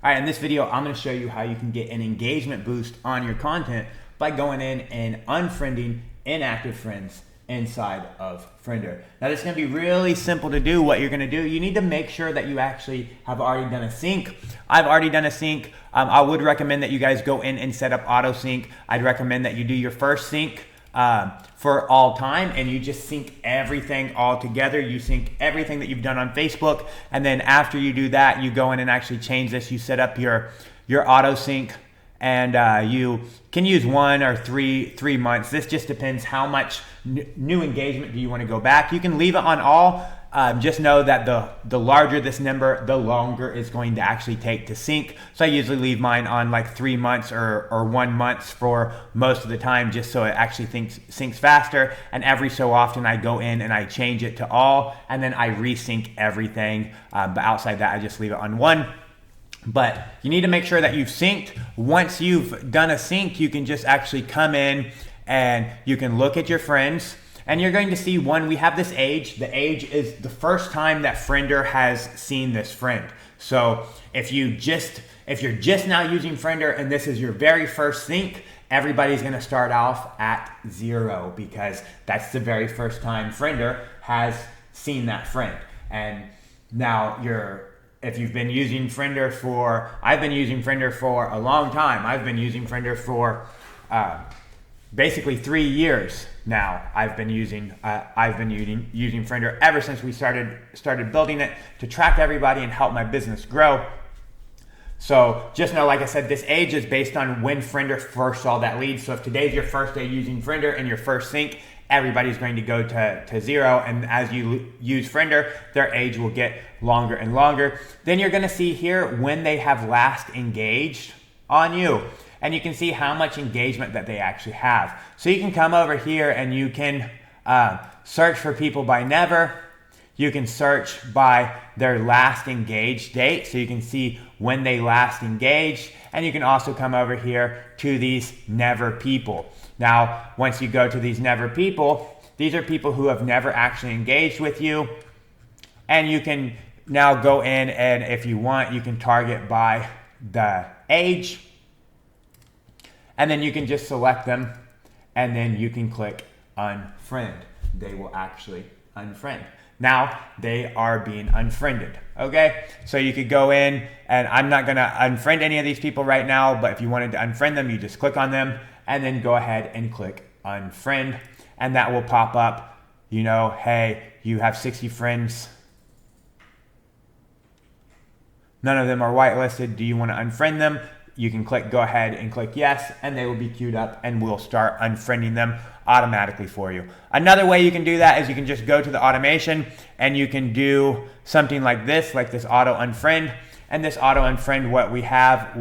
All right, in this video, I'm gonna show you how you can get an engagement boost on your content by going in and unfriending inactive friends inside of Friender. Now this is gonna be really simple to do. What you're gonna do, you need to make sure that you actually have already done a sync. I've already done a sync. I would recommend that you guys go in and set up auto sync. I'd recommend that you do your first sync for all time, and you just sync everything all together. You sync everything that you've done on Facebook, and then after you do that, you go in and actually change this. You set up your auto sync, and you can use 1 or 3 months. This just depends how much new engagement do you want to go back. You can leave it on all. Just know that the larger this number, the longer it's going to actually take to sync. So I usually leave mine on like 3 months or 1 month for most of the time, just so it actually syncs faster. And every so often I go in and I change it to all, and then I resync everything. But outside that, I just leave it on 1. But you need to make sure that you've synced. Once you've done a sync, you can just actually come in and you can look at your friends. And you're going to see we have this age. The age is the first time that Friender has seen this friend. So if you're just now using Friender and this is your very first sync, everybody's gonna start off at 0 because that's the very first time Friender has seen that friend. And now if you've been using Friender I've been using Friender for a long time. I've been using Friender for basically 3 years now. I've been using Friender ever since we started building it to track everybody and help my business grow. So just know, like I said, this age is based on when Friender first saw that lead. So if today's your first day using Friender and your first sync, everybody's going to go to 0. And as you use Friender, their age will get longer and longer. Then you're going to see here when they have last engaged on you. And you can see how much engagement that they actually have. So you can come over here and you can search for people by never. You can search by their last engaged date, so you can see when they last engaged. And you can also come over here to these never people. Now, once you go to these never people, these are people who have never actually engaged with you. And you can now go in, and if you want, you can target by the age. And then you can just select them, and then you can click unfriend. They will actually unfriend. Now they are being unfriended, okay? So you could go in, and I'm not gonna unfriend any of these people right now, but if you wanted to unfriend them, you just click on them, and then go ahead and click unfriend, and that will pop up, hey, you have 60 friends. None of them are whitelisted. Do you wanna unfriend them? You can go ahead and click yes, and they will be queued up, and we'll start unfriending them automatically for you. Another way you can do that is you can just go to the automation, and you can do something like this auto unfriend. And this auto unfriend, what we have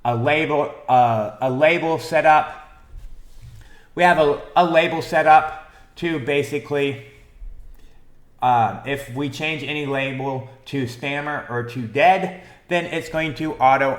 a label set up. We have a label set up to basically, if we change any label to spammer or to dead, then it's going to auto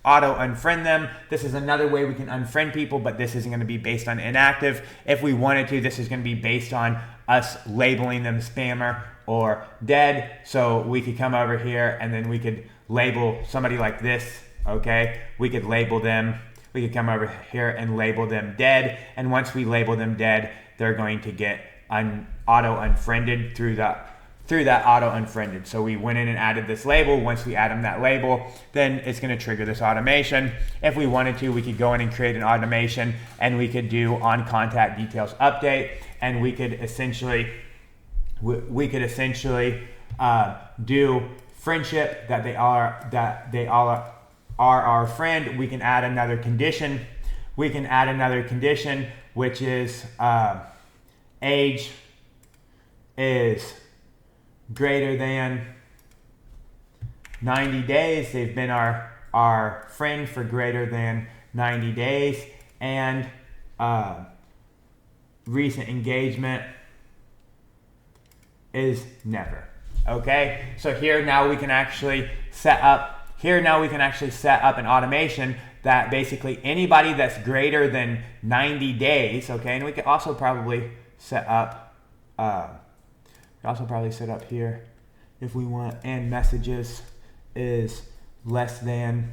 unfriend them. This is another way we can unfriend people, but this isn't going to be based on inactive. If we wanted to, this is going to be based on us labeling them spammer or dead. So we could come over here and then we could label somebody like this, okay? We could label them. We could come over here and label them dead. And once we label them dead, they're going to get auto unfriended through that auto unfriended. So we went in and added this label. Once we add them that label, then it's going to trigger this automation. If we wanted to, we could go in and create an automation, and we could do on contact details update, and we could essentially do friendship that they all are our friend. We can add another condition. Which is age is greater than 90 days. They've been our friend for greater than 90 days. And recent engagement is never. Okay? So here now we can actually set up an automation that basically anybody that's greater than 90 days, okay, and we could also probably set up here if we want, and messages is less than,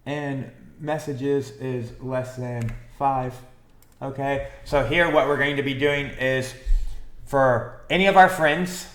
and messages is less than 5. Okay, so here what we're going to be doing is for any of our friends,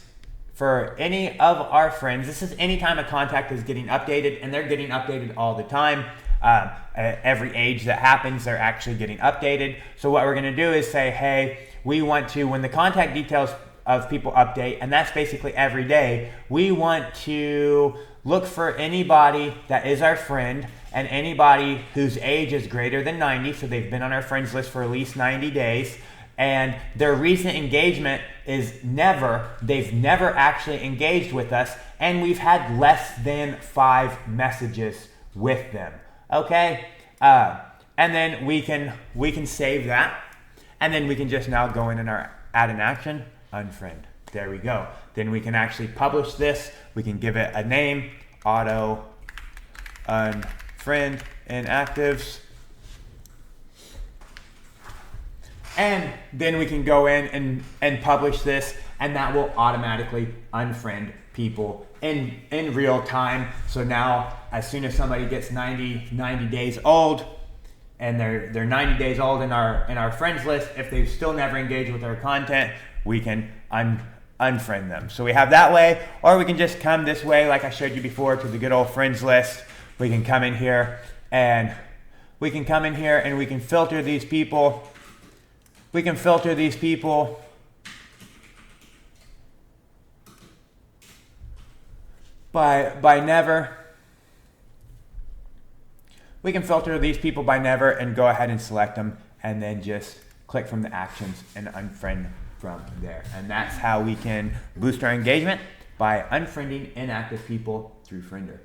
this is anytime a contact is getting updated, and they're getting updated all the time. At every age that happens, they're actually getting updated. So what we're going to do is say, hey, we want to, when the contact details of people update, and that's basically every day, we want to look for anybody that is our friend and anybody whose age is greater than 90, so they've been on our friends list for at least 90 days, and their recent engagement is they've never actually engaged with us, and we've had less than 5 messages with them. Okay, and then we can save that, and then we can just now go in and add an action, unfriend. There we go. Then we can actually publish this. We can give it a name, auto-unfriend inactives, and then we can go in and publish this, and that will automatically unfriend people in real time. So now, as soon as somebody gets 90 days old, and they're 90 days old in our friends list, if they've still never engaged with our content, we can unfriend them. So we have that way, or we can just come this way, like I showed you before, to the good old friends list. We can come in here and we can filter these people. We can filter these people by never. We can filter these people by never and go ahead and select them, and then just click from the actions and unfriend from there. And that's how we can boost our engagement, by unfriending inactive people through Friender.